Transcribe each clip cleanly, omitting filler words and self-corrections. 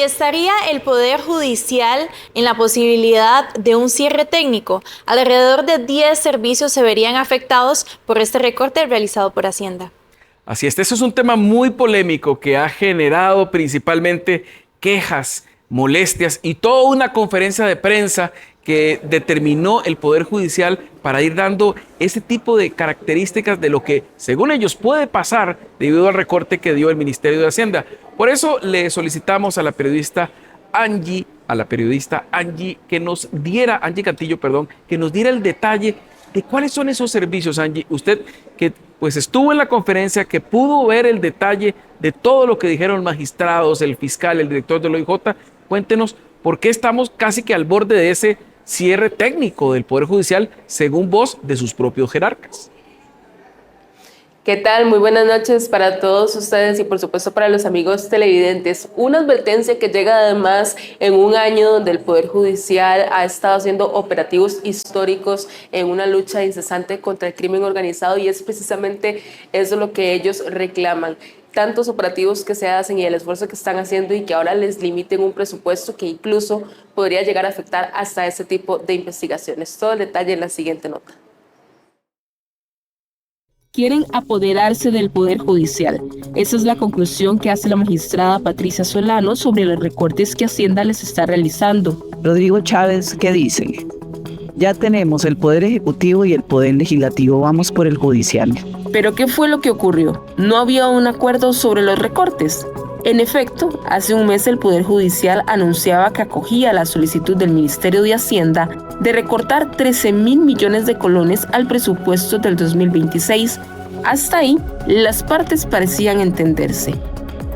¿Y estaría el Poder Judicial en la posibilidad de un cierre técnico? Alrededor de 10 servicios se verían afectados por este recorte realizado por Hacienda. Así es, eso es un tema muy polémico que ha generado principalmente quejas, molestias y toda una conferencia de prensa que determinó el Poder Judicial para ir dando ese tipo de características de lo que, según ellos, puede pasar debido al recorte que dio el Ministerio de Hacienda. Por eso le solicitamos a la periodista Angie Cantillo, que nos diera el detalle de cuáles son esos servicios. Angie, usted que pues estuvo en la conferencia, que pudo ver el detalle de todo lo que dijeron los magistrados, el fiscal, el director del OIJ, cuéntenos por qué estamos casi que al borde de ese cierre técnico del Poder Judicial, según voz de sus propios jerarcas. ¿Qué tal? Muy buenas noches para todos ustedes y por supuesto para los amigos televidentes. Una advertencia que llega además en un año donde el Poder Judicial ha estado haciendo operativos históricos en una lucha incesante contra el crimen organizado, y es precisamente eso lo que ellos reclaman. Tantos operativos que se hacen y el esfuerzo que están haciendo, y que ahora les limiten un presupuesto que incluso podría llegar a afectar hasta ese tipo de investigaciones. Todo el detalle en la siguiente nota. Quieren apoderarse del Poder Judicial. Esa es la conclusión que hace la magistrada Patricia Solano sobre los recortes que Hacienda les está realizando. Rodrigo Chávez, ¿qué dice? Ya tenemos el Poder Ejecutivo y el Poder Legislativo, vamos por el Judicial. ¿Pero qué fue lo que ocurrió? ¿No había un acuerdo sobre los recortes? En efecto, hace un mes el Poder Judicial anunciaba que acogía la solicitud del Ministerio de Hacienda de recortar 13.000 millones de colones al presupuesto del 2026. Hasta ahí, las partes parecían entenderse.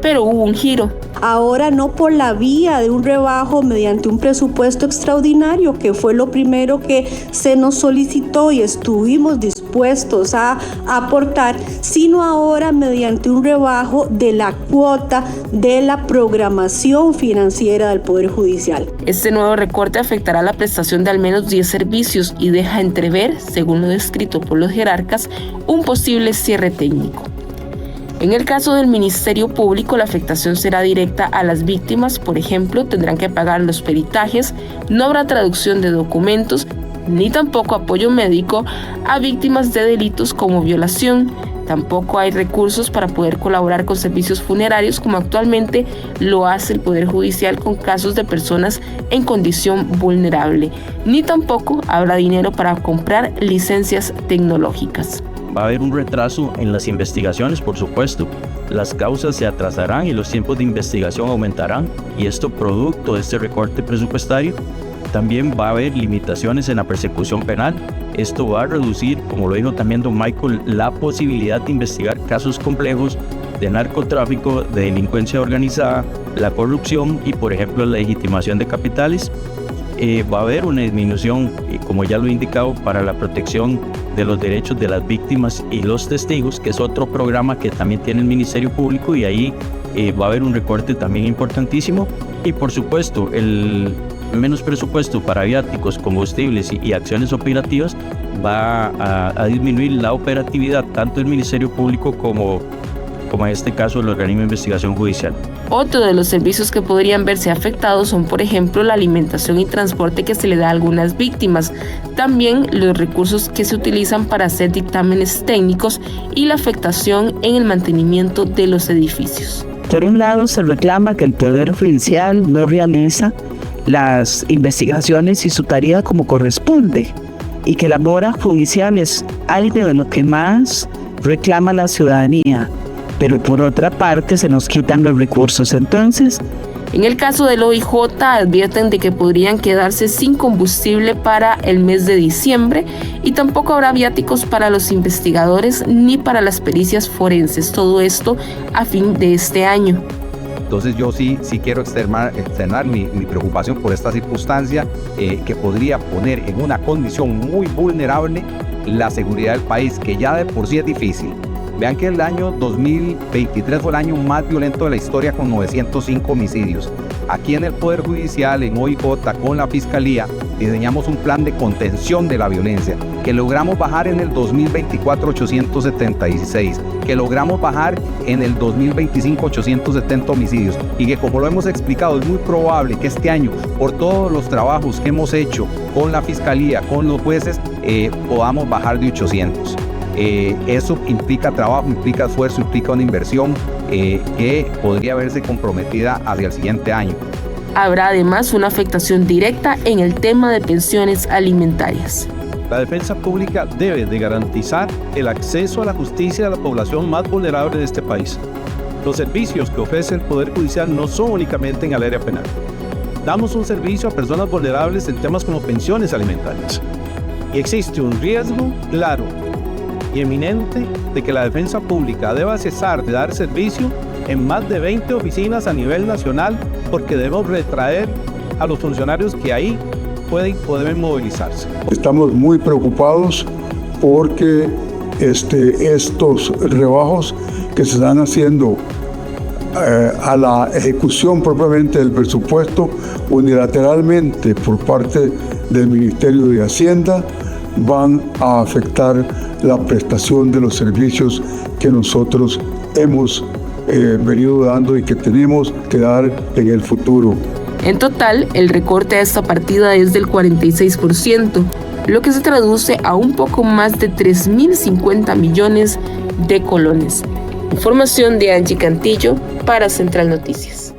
Pero hubo un giro. Ahora no por la vía de un rebajo mediante un presupuesto extraordinario, que fue lo primero que se nos solicitó y estuvimos dispuestos a aportar, sino ahora mediante un rebajo de la cuota de la programación financiera del Poder Judicial. Este nuevo recorte afectará la prestación de al menos 10 servicios y deja entrever, según lo descrito por los jerarcas, un posible cierre técnico. En el caso del Ministerio Público, la afectación será directa a las víctimas. Por ejemplo, tendrán que pagar los peritajes, no habrá traducción de documentos, ni tampoco apoyo médico a víctimas de delitos como violación. Tampoco hay recursos para poder colaborar con servicios funerarios como actualmente lo hace el Poder Judicial con casos de personas en condición vulnerable. Ni tampoco habrá dinero para comprar licencias tecnológicas. Va a haber un retraso en las investigaciones, por supuesto. Las causas se atrasarán y los tiempos de investigación aumentarán, y esto producto de este recorte presupuestario. También va a haber limitaciones en la persecución penal. Esto va a reducir, como lo dijo también don Michael, la posibilidad de investigar casos complejos de narcotráfico, de delincuencia organizada, la corrupción y, por ejemplo, la legitimación de capitales. Va a haber una disminución, como ya lo he indicado, para la protección de los derechos de las víctimas y los testigos, que es otro programa que también tiene el Ministerio Público, y ahí va a haber un recorte también importantísimo. Y por supuesto, el menos presupuesto para viáticos, combustibles y acciones operativas va a disminuir la operatividad tanto del Ministerio Público como en este caso el organismo de investigación judicial. Otro de los servicios que podrían verse afectados son, por ejemplo, la alimentación y transporte que se le da a algunas víctimas, también los recursos que se utilizan para hacer dictámenes técnicos y la afectación en el mantenimiento de los edificios. Por un lado, se reclama que el Poder Judicial no realiza las investigaciones y su tarea como corresponde, y que la mora judicial es algo de lo que más reclama la ciudadanía. Pero por otra parte se nos quitan los recursos. Entonces, en el caso del OIJ advierten de que podrían quedarse sin combustible para el mes de diciembre, y tampoco habrá viáticos para los investigadores ni para las pericias forenses, todo esto a fin de este año. Entonces yo sí quiero externar mi preocupación por esta circunstancia que podría poner en una condición muy vulnerable la seguridad del país, que ya de por sí es difícil. Vean que el año 2023 fue el año más violento de la historia con 905 homicidios. Aquí en el Poder Judicial, en OIJ, con la Fiscalía, diseñamos un plan de contención de la violencia que logramos bajar en el 2024 876, que logramos bajar en el 2025 870 homicidios y que, como lo hemos explicado, es muy probable que este año, por todos los trabajos que hemos hecho con la Fiscalía, con los jueces, podamos bajar de 800. Eso implica trabajo, implica esfuerzo, implica una inversión que podría verse comprometida hacia el siguiente año. Habrá además una afectación directa en el tema de pensiones alimentarias. La defensa pública debe de garantizar el acceso a la justicia de la población más vulnerable de este país. Los servicios que ofrece el Poder Judicial no son únicamente en el área penal. Damos un servicio a personas vulnerables en temas como pensiones alimentarias. Y existe un riesgo claro y eminente de que la defensa pública deba cesar de dar servicio en más de 20 oficinas a nivel nacional porque debemos retraer a los funcionarios que ahí pueden movilizarse. Estamos muy preocupados porque estos rebajos que se están haciendo a la ejecución propiamente del presupuesto unilateralmente por parte del Ministerio de Hacienda van a afectar la prestación de los servicios que nosotros hemos venido dando y que tenemos que dar en el futuro. En total, el recorte a esta partida es del 46%, lo que se traduce a un poco más de 3.050 millones de colones. Información de Angie Cantillo para Central Noticias.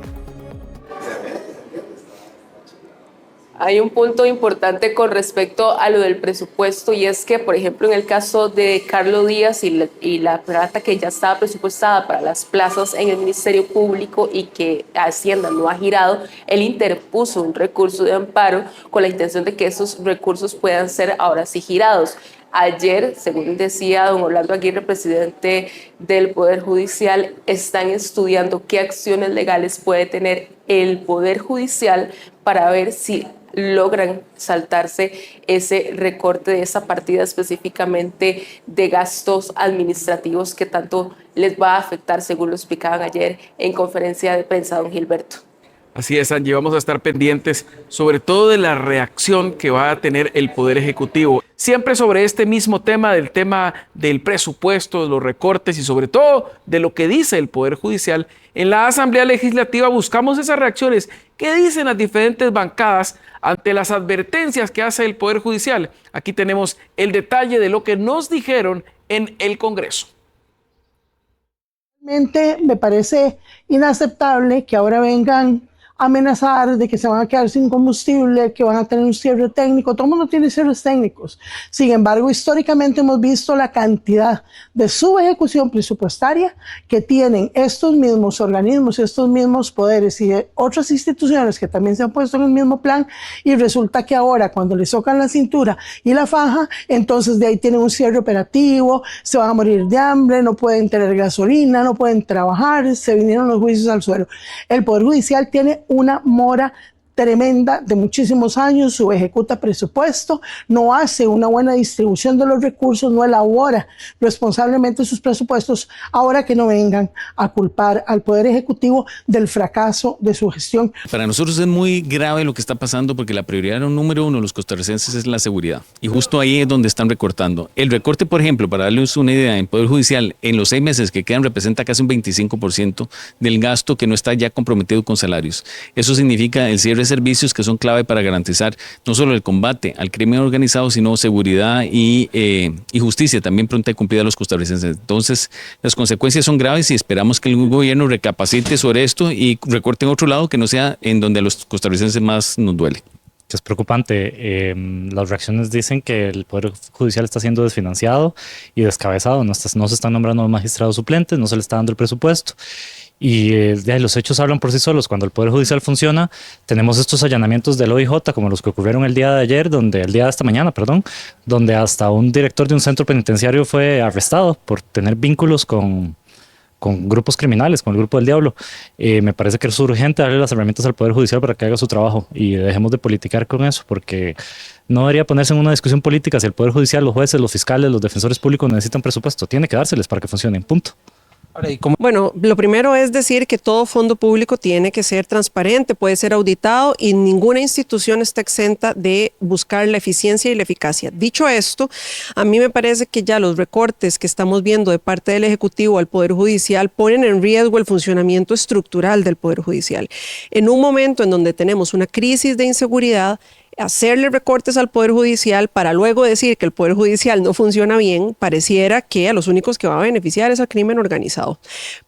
Hay un punto importante con respecto a lo del presupuesto y es que, por ejemplo, en el caso de Carlos Díaz y la plata que ya estaba presupuestada para las plazas en el Ministerio Público y que Hacienda no ha girado, él interpuso un recurso de amparo con la intención de que esos recursos puedan ser ahora sí girados. Ayer, según decía don Orlando Aguirre, presidente del Poder Judicial, están estudiando qué acciones legales puede tener el Poder Judicial para ver si logran saltarse ese recorte de esa partida específicamente de gastos administrativos que tanto les va a afectar, según lo explicaban ayer en conferencia de prensa don Gilberto. Así es, Angie, vamos a estar pendientes sobre todo de la reacción que va a tener el Poder Ejecutivo. Siempre sobre este mismo tema del presupuesto, de los recortes y sobre todo de lo que dice el Poder Judicial. En la Asamblea Legislativa buscamos esas reacciones. ¿Qué dicen las diferentes bancadas ante las advertencias que hace el Poder Judicial? Aquí tenemos el detalle de lo que nos dijeron en el Congreso. Realmente me parece inaceptable que ahora vengan amenazar de que se van a quedar sin combustible, que van a tener un cierre técnico. Todo el mundo tiene cierres técnicos. Sin embargo, históricamente hemos visto la cantidad de subejecución presupuestaria que tienen estos mismos organismos, estos mismos poderes y otras instituciones que también se han puesto en el mismo plan, y resulta que ahora cuando les tocan la cintura y la faja, entonces de ahí tienen un cierre operativo, se van a morir de hambre, no pueden tener gasolina, no pueden trabajar, se vinieron los juicios al suelo. El Poder Judicial tiene una mora tremenda de muchísimos años, subejecuta presupuesto, no hace una buena distribución de los recursos, no elabora responsablemente sus presupuestos, ahora que no vengan a culpar al Poder Ejecutivo del fracaso de su gestión. Para nosotros es muy grave lo que está pasando porque la prioridad número uno de los costarricenses es la seguridad y justo ahí es donde están recortando. El recorte, por ejemplo, para darles una idea, en Poder Judicial, en los 6 meses que quedan representa casi un 25% del gasto que no está ya comprometido con salarios. Eso significa el cierre de servicios que son clave para garantizar no solo el combate al crimen organizado, sino seguridad y justicia también pronta y cumplida a los costarricenses. Entonces, las consecuencias son graves y esperamos que el gobierno recapacite sobre esto y recorte en otro lado que no sea en donde a los costarricenses más nos duele. Es preocupante. Las reacciones dicen que el Poder Judicial está siendo desfinanciado y descabezado. No se están nombrando magistrados suplentes, no se le está dando el presupuesto. Y los hechos hablan por sí solos. Cuando el Poder Judicial funciona, tenemos estos allanamientos del OIJ, como los que ocurrieron el día de esta mañana, donde hasta un director de un centro penitenciario fue arrestado por tener vínculos con con grupos criminales, con el grupo del diablo. Me parece que es urgente darle las herramientas al Poder Judicial para que haga su trabajo y dejemos de politicar con eso, porque no debería ponerse en una discusión política si el Poder Judicial, los jueces, los fiscales, los defensores públicos necesitan presupuesto. Tiene que dárseles para que funcionen, punto. Bueno, lo primero es decir que todo fondo público tiene que ser transparente, puede ser auditado y ninguna institución está exenta de buscar la eficiencia y la eficacia. Dicho esto, a mí me parece que ya los recortes que estamos viendo de parte del Ejecutivo al Poder Judicial ponen en riesgo el funcionamiento estructural del Poder Judicial. En un momento en donde tenemos una crisis de inseguridad, hacerle recortes al Poder Judicial para luego decir que el Poder Judicial no funciona bien, pareciera que a los únicos que va a beneficiar es al crimen organizado.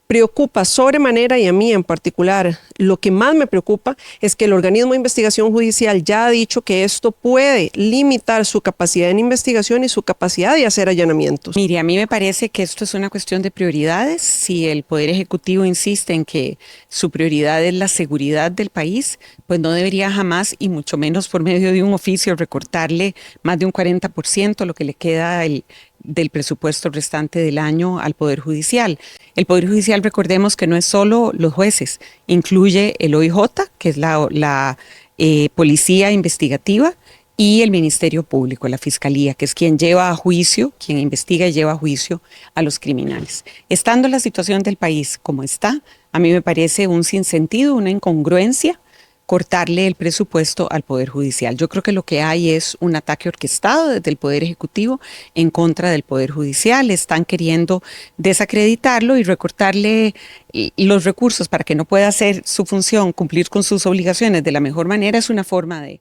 Preocupa sobremanera, y a mí en particular, lo que más me preocupa es que el organismo de investigación judicial ya ha dicho que esto puede limitar su capacidad en investigación y su capacidad de hacer allanamientos. Mire, a mí me parece que esto es una cuestión de prioridades. Si el Poder Ejecutivo insiste en que su prioridad es la seguridad del país, pues no debería jamás, y mucho menos por medio de un oficio, recortarle más de un 40% lo que le queda del presupuesto restante del año al Poder Judicial. El Poder Judicial, recordemos que no es solo los jueces, incluye el OIJ, que es la policía investigativa, y el Ministerio Público, la Fiscalía, que es quien lleva a juicio, quien investiga y lleva a juicio a los criminales. Estando la situación del país como está, a mí me parece un sinsentido, una incongruencia, cortarle el presupuesto al Poder Judicial. Yo creo que lo que hay es un ataque orquestado desde el Poder Ejecutivo en contra del Poder Judicial. Están queriendo desacreditarlo y recortarle los recursos para que no pueda hacer su función, cumplir con sus obligaciones de la mejor manera. Es una forma de...